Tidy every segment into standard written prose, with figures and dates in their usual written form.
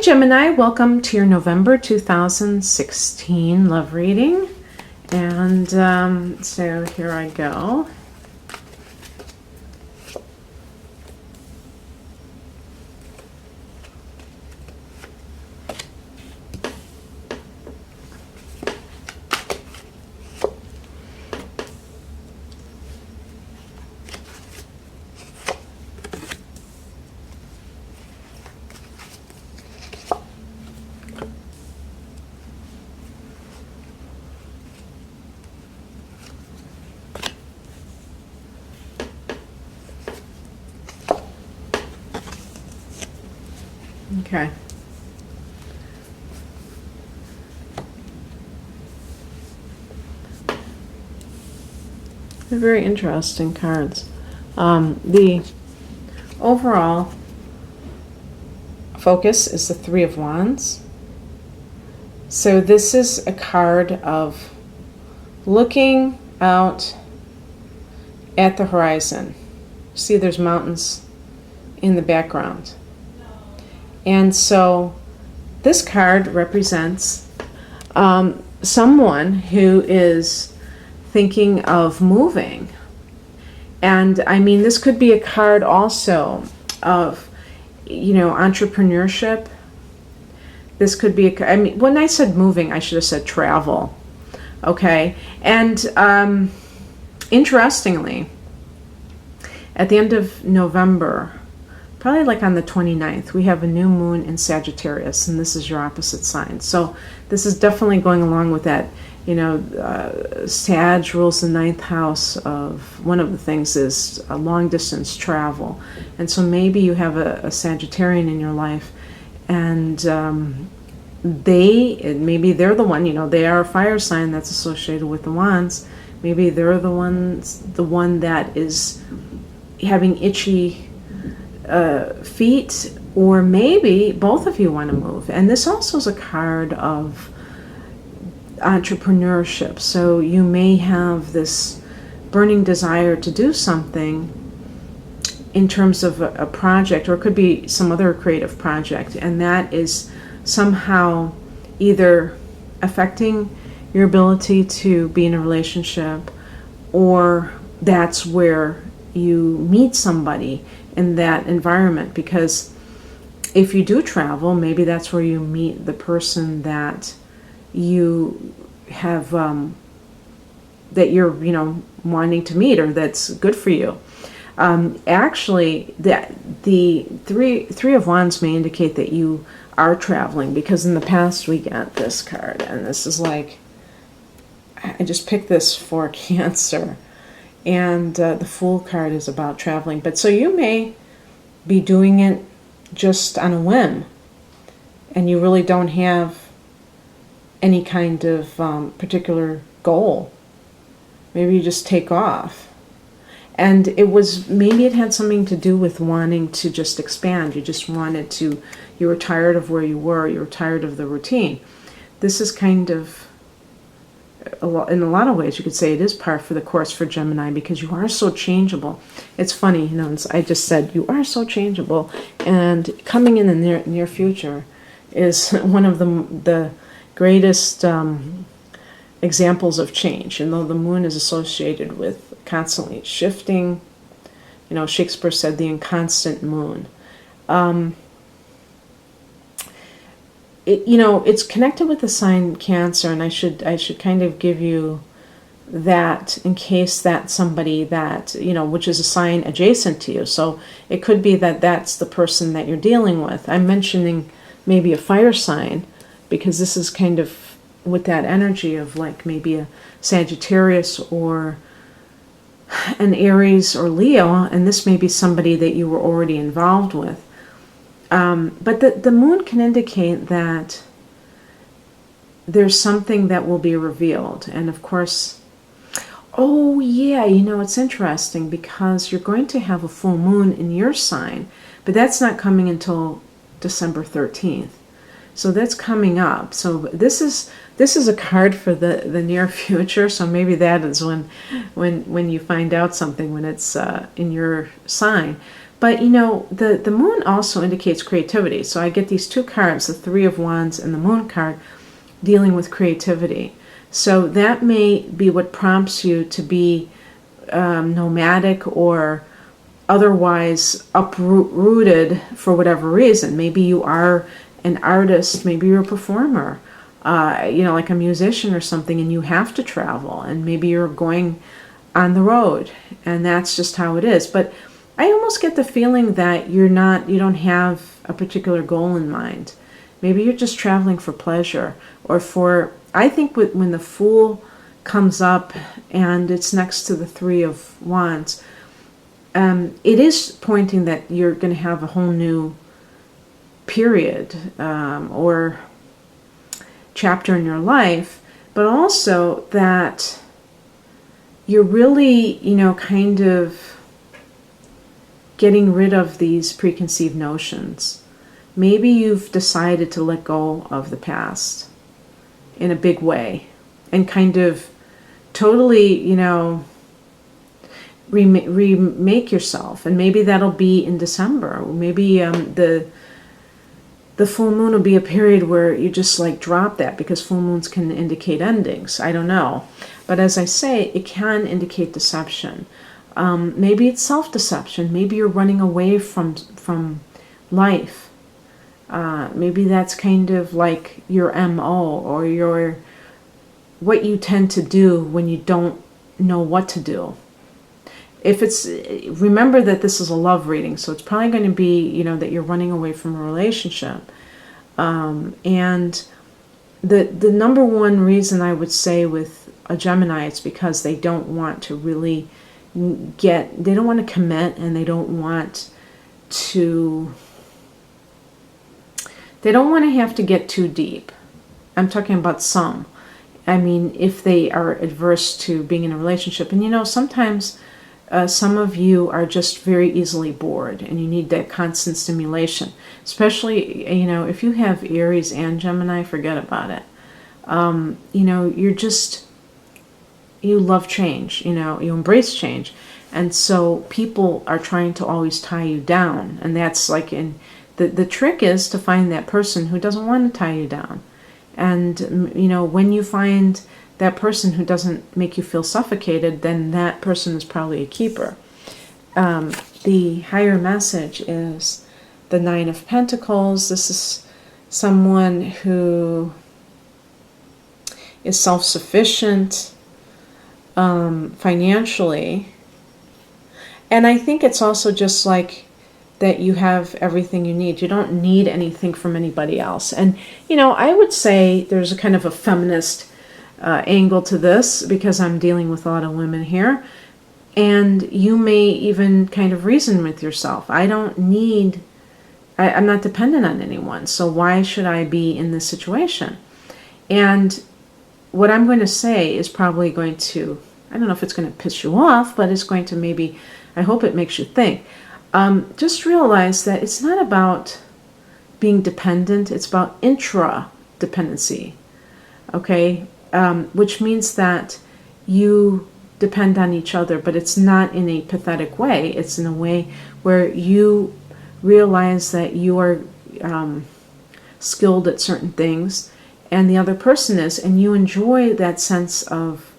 Hi Gemini, welcome to your November 2016 love reading. And so here I go. Okay. They're very interesting cards. The overall focus is the Three of Wands. So this is a card of looking out at the horizon. See, there's mountains in the background. And so this card represents someone who is thinking of moving. And I mean, this could be a card also of, you know, entrepreneurship. This could be, I mean, when I said moving, I should have said travel. Okay. And interestingly, at the end of November, probably like on the 29th, we have a new moon in Sagittarius, and this is your opposite sign. So this is definitely going along with that. You know, Sag rules the ninth house of, one of the things is a long distance travel. And so maybe you have a Sagittarian in your life, and maybe they're the one, you know, they are a fire sign that's associated with the wands. Maybe they're the one that is having itchy feet, or maybe both of you want to move. And this also is a card of entrepreneurship. So you may have this burning desire to do something in terms of a project, or it could be some other creative project, and that is somehow either affecting your ability to be in a relationship, or that's where you meet somebody in that environment. Because if you do travel, maybe that's where you meet the person that you have that you're, you know, wanting to meet, or that's good for you. Actually, the three of Wands may indicate that you are traveling, because in the past we got this card, and this is like, I just picked this for Cancer. And the Fool card is about traveling. But so you may be doing it just on a whim, and you really don't have any kind of particular goal. Maybe you just take off. And maybe it had something to do with wanting to just expand. You just wanted to, you were tired of where you were tired of the routine. This is kind of, in a lot of ways, you could say it is par for the course for Gemini, because you are so changeable. It's funny, you know, I just said you are so changeable, and coming in the near future is one of the greatest examples of change. And though the moon is associated with constantly shifting, you know, Shakespeare said the inconstant moon. You know, it's connected with the sign Cancer, and I should kind of give you that in case that's somebody that, you know, which is a sign adjacent to you. So it could be that that's the person that you're dealing with. I'm mentioning maybe a fire sign, because this is kind of with that energy of like maybe a Sagittarius or an Aries or Leo, and this may be somebody that you were already involved with. But the moon can indicate that there's something that will be revealed. And of course, oh yeah, you know, it's interesting, because you're going to have a full moon in your sign, but that's not coming until December 13th. So that's coming up. So this is a card for the near future. So maybe that is when you find out something, when it's in your sign. But, you know, the moon also indicates creativity. So I get these two cards, the Three of Wands and the Moon card, dealing with creativity. So that may be what prompts you to be nomadic or otherwise uprooted for whatever reason. Maybe you are an artist, maybe you're a performer, you know, like a musician or something, and you have to travel, and maybe you're going on the road, and that's just how it is. But I almost get the feeling that you don't have a particular goal in mind. Maybe you're just traveling for pleasure, or for, I think when the Fool comes up and it's next to the Three of Wands, it is pointing that you're going to have a whole new period or chapter in your life, but also that you're really, you know, kind of getting rid of these preconceived notions. Maybe you've decided to let go of the past in a big way and kind of totally, you know, remake yourself. And maybe that'll be in December. Maybe the full moon will be a period where you just like drop that, because full moons can indicate endings. I don't know. But as I say, it can indicate deception. Maybe it's self-deception. Maybe you're running away from life. Maybe that's kind of like your MO, or what you tend to do when you don't know what to do. Remember that this is a love reading, so it's probably going to be, you know, that you're running away from a relationship. And the number one reason I would say with a Gemini, it's because they don't want to really they don't want to commit, and they don't want to have to get too deep. I'm talking about some. I mean, if they are adverse to being in a relationship. And, you know, sometimes some of you are just very easily bored, and you need that constant stimulation. Especially, you know, if you have Aries and Gemini, forget about it. You know, you love change, you know, you embrace change. And so people are trying to always tie you down. And that's like the trick is to find that person who doesn't want to tie you down. And, you know, when you find that person who doesn't make you feel suffocated, then that person is probably a keeper. The higher message is the Nine of Pentacles. This is someone who is self-sufficient financially. And I think it's also just like that you have everything you need. You don't need anything from anybody else. And, you know, I would say there's a kind of a feminist angle to this, because I'm dealing with a lot of women here. And you may even kind of reason with yourself. I'm not dependent on anyone, so why should I be in this situation? And what I'm going to say is probably going to, I don't know if it's going to piss you off, but it's going to maybe, I hope it makes you think. Just realize that it's not about being dependent, it's about intra-dependency, okay? Which means that you depend on each other, but it's not in a pathetic way. It's in a way where you realize that you are skilled at certain things, and the other person is, and you enjoy that sense of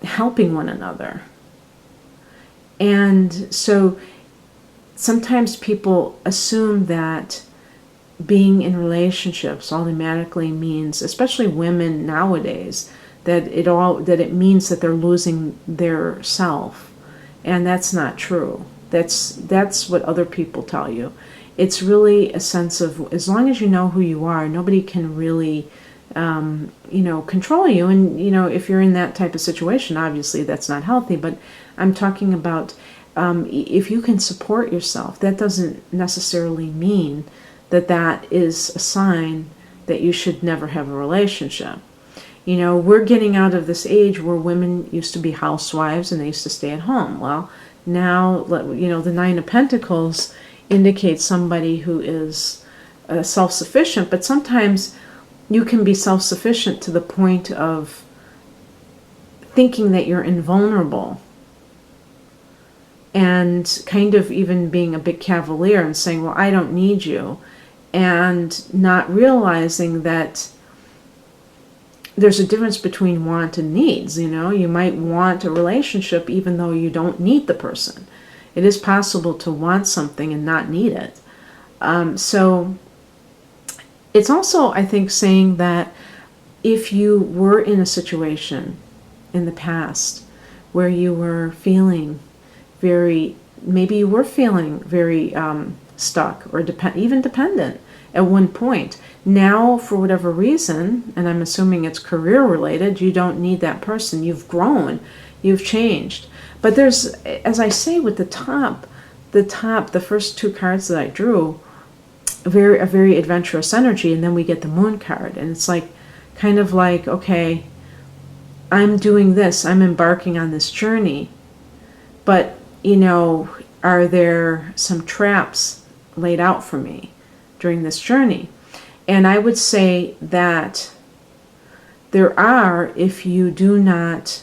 helping one another. And so sometimes people assume that being in relationships automatically means, especially women nowadays, that it means that they're losing their self. And that's not true. That's what other people tell you. It's really a sense of, as long as you know who you are, nobody can really control you. And, if you're in that type of situation, obviously that's not healthy. But I'm talking about if you can support yourself, that doesn't necessarily mean that is a sign that you should never have a relationship. We're getting out of this age where women used to be housewives and they used to stay at home. Well, now, the Nine of Pentacles indicates somebody who is self-sufficient, but sometimes you can be self-sufficient to the point of thinking that you're invulnerable. and kind of even being a bit cavalier and saying, well, I don't need you, and not realizing that there's a difference between want and needs. You might want a relationship even though you don't need the person. It is possible to want something and not need it. So it's also, I think, saying that if you were in a situation in the past where you were feeling maybe you were feeling very stuck or even dependent at one point. Now, for whatever reason, and I'm assuming it's career related, you don't need that person. You've grown, you've changed. But there's, as I say, with the first two cards that I drew, a very adventurous energy, and then we get the moon card, and it's like, kind of like, okay, I'm doing this, I'm embarking on this journey, but are there some traps laid out for me during this journey? And I would say that there are, if you do not,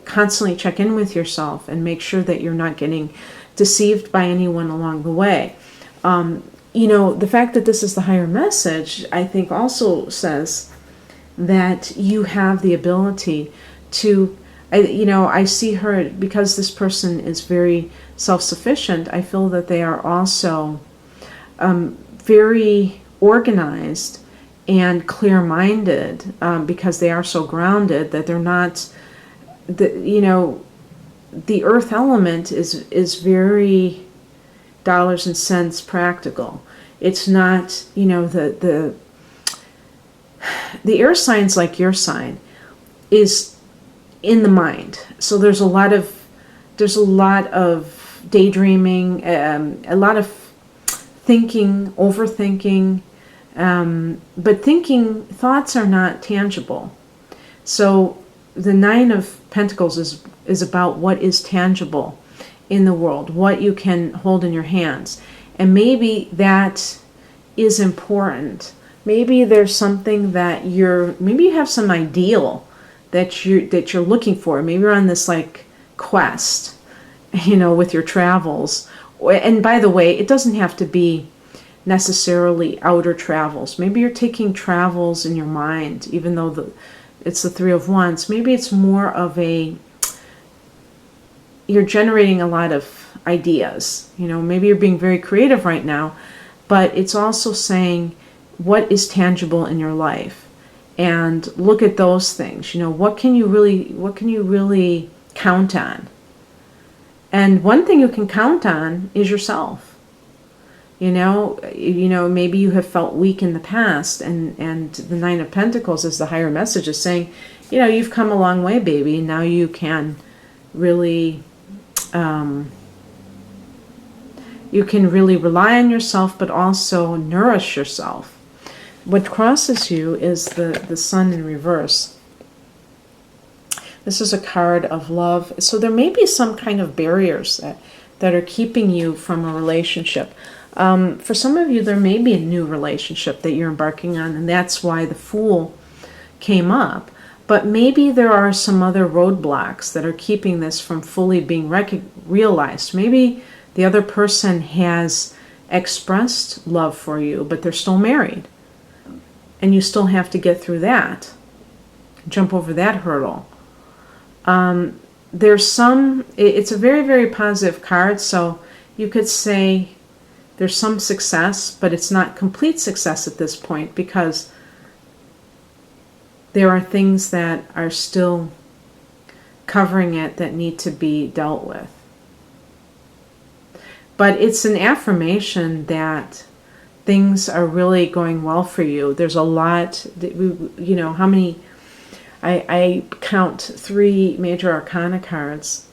constantly check in with yourself and make sure that you're not getting deceived by anyone along the way. The fact that this is the higher message, I think also says that you have the ability to, I see her, because this person is very self-sufficient, I feel that they are also very organized and clear-minded, because they are so grounded that they're not, the earth element is very dollars and cents practical. It's not, the air signs, like your sign, is in the mind. So there's a lot of daydreaming, a lot of thinking, overthinking, but thoughts are not tangible. So the Nine of Pentacles is about what is tangible in the world, what you can hold in your hands. And maybe that is important. Maybe there's something that maybe you have some ideal that you're looking for. Maybe you're on this like quest, with your travels. And by the way, it doesn't have to be necessarily outer travels. Maybe you're taking travels in your mind, even though it's the Three of Wands. Maybe it's more of you're generating a lot of ideas. Maybe you're being very creative right now, but it's also saying what is tangible in your life, and look at those things. What can you really count on? And one thing you can count on is yourself. Maybe you have felt weak in the past, and the Nine of Pentacles is the higher message, is saying, you've come a long way, baby. Now you can really rely on yourself, but also nourish yourself. What crosses you is the Sun in reverse. This is a card of love. So there may be some kind of barriers that are keeping you from a relationship. For some of you, there may be a new relationship that you're embarking on, and that's why the Fool came up. But maybe there are some other roadblocks that are keeping this from fully being realized. Maybe the other person has expressed love for you, but they're still married. And you still have to get through that. Jump over that hurdle. It's a very, very positive card. So you could say there's some success, but it's not complete success at this point, because there are things that are still covering it that need to be dealt with. But it's an affirmation that things are really going well for you. There's a lot, how many, I count 3 major arcana cards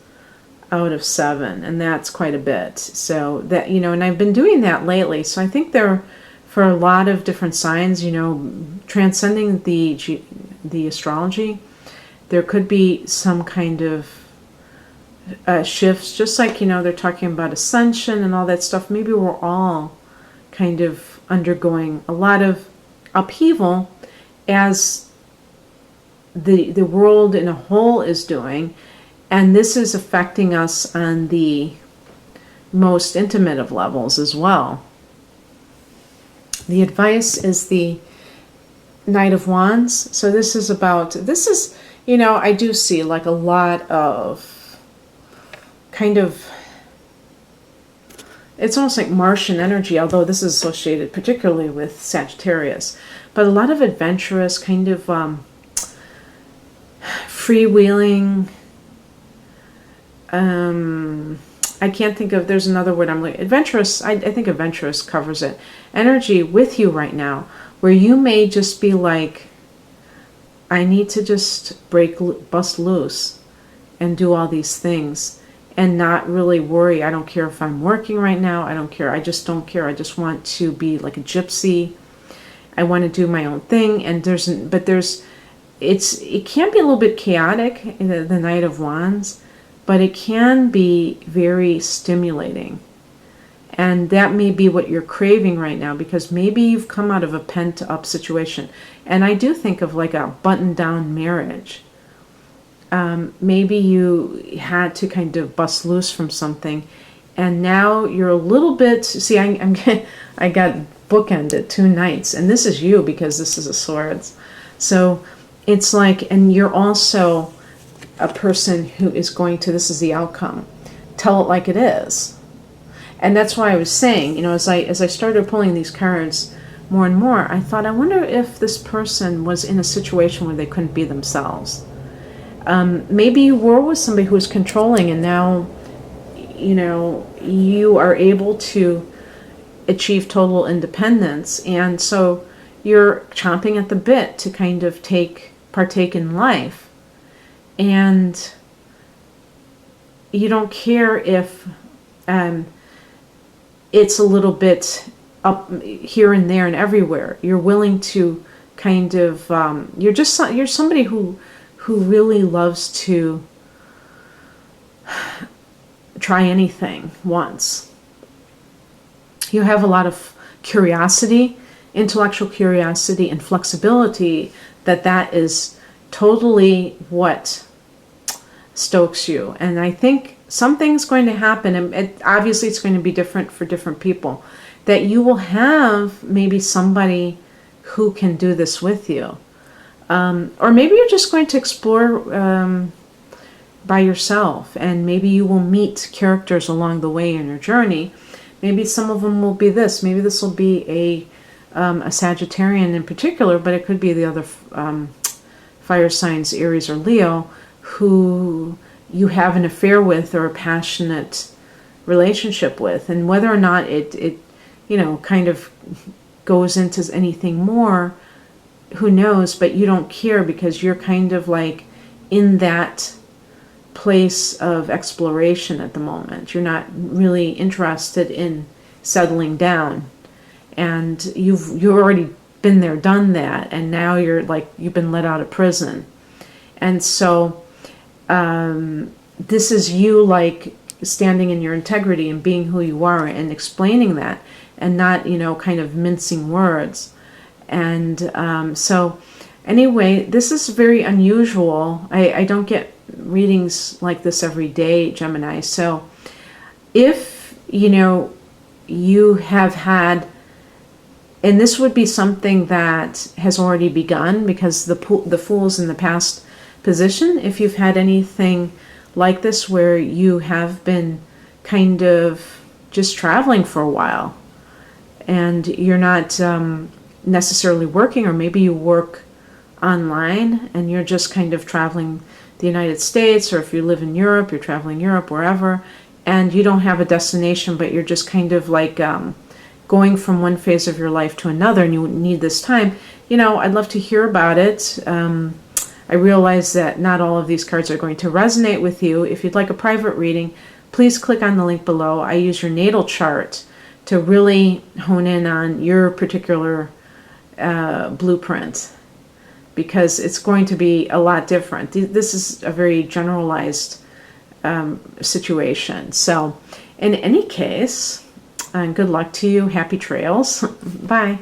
out of 7, and that's quite a bit. So that, and I've been doing that lately. So I think for a lot of different signs, transcending the astrology, there could be some kind of shifts, just like, they're talking about ascension and all that stuff. Maybe we're all kind of undergoing a lot of upheaval as the world in a whole is doing, and this is affecting us on the most intimate of levels as well. The advice is the Knight of Wands. So this is about, this is, you know, I do see like a lot of kind of, it's almost like Martian energy, although this is associated particularly with Sagittarius, but a lot of adventurous kind of freewheeling. I can't think of, there's another word I'm like, adventurous. I think adventurous covers it. Energy with you right now, where you may just be like, I need to just bust loose and do all these things and not really worry. I don't care if I'm working right now. I don't care. I just don't care. I just want to be like a gypsy. I want to do my own thing. And it can be a little bit chaotic, the Knight of Wands, but it can be very stimulating. And that may be what you're craving right now, because maybe you've come out of a pent-up situation. And I do think of like a buttoned-down marriage. Maybe you had to kind of bust loose from something, and now you're a little bit, see, I got bookended, 2 knights, and this is you because this is a swords. So it's like, and you're also a person who is going to, this is the outcome, tell it like it is. And that's why I was saying, you know, as I started pulling these cards more and more, I thought, I wonder if this person was in a situation where they couldn't be themselves. Maybe you were with somebody who was controlling, and now, you know, you are able to achieve total independence, and so you're chomping at the bit to kind of partake in life, and you don't care if it's a little bit up here and there and everywhere. You're willing to kind of you're somebody who really loves to try anything once. You have a lot of curiosity, intellectual curiosity, and flexibility. That is totally what stokes you. And I think something's going to happen, and obviously it's going to be different for different people, that you will have maybe somebody who can do this with you. Or maybe you're just going to explore by yourself, and maybe you will meet characters along the way in your journey. Maybe some of them will be this. Maybe this will be a Sagittarian in particular, but it could be the other fire signs, Aries or Leo, who you have an affair with or a passionate relationship with. And whether or not it you know, kind of goes into anything more, who knows, but you don't care, because you're kind of like in that place of exploration at the moment. You're not really interested in settling down, and you've already been there, done that, and now you're like, you've been let out of prison. And so this is you like standing in your integrity and being who you are and explaining that, and not, you know, kind of mincing words. And so anyway, this is very unusual. I don't get readings like this every day, Gemini. So if, you know, you have had, and this would be something that has already begun, because the Fool's in the past position. If you've had anything like this where you have been kind of just traveling for a while, and you're not necessarily working, or maybe you work online and you're just kind of traveling the United States, or if you live in Europe, you're traveling Europe, wherever, and you don't have a destination, but you're just kind of like going from one phase of your life to another, and you need this time. You know, I'd love to hear about it. I realize that not all of these cards are going to resonate with you. If you'd like a private reading, please click on the link below. I use your natal chart to really hone in on your particular blueprint, because it's going to be a lot different. This is a very generalized situation. So in any case, good luck to you. Happy trails. Bye.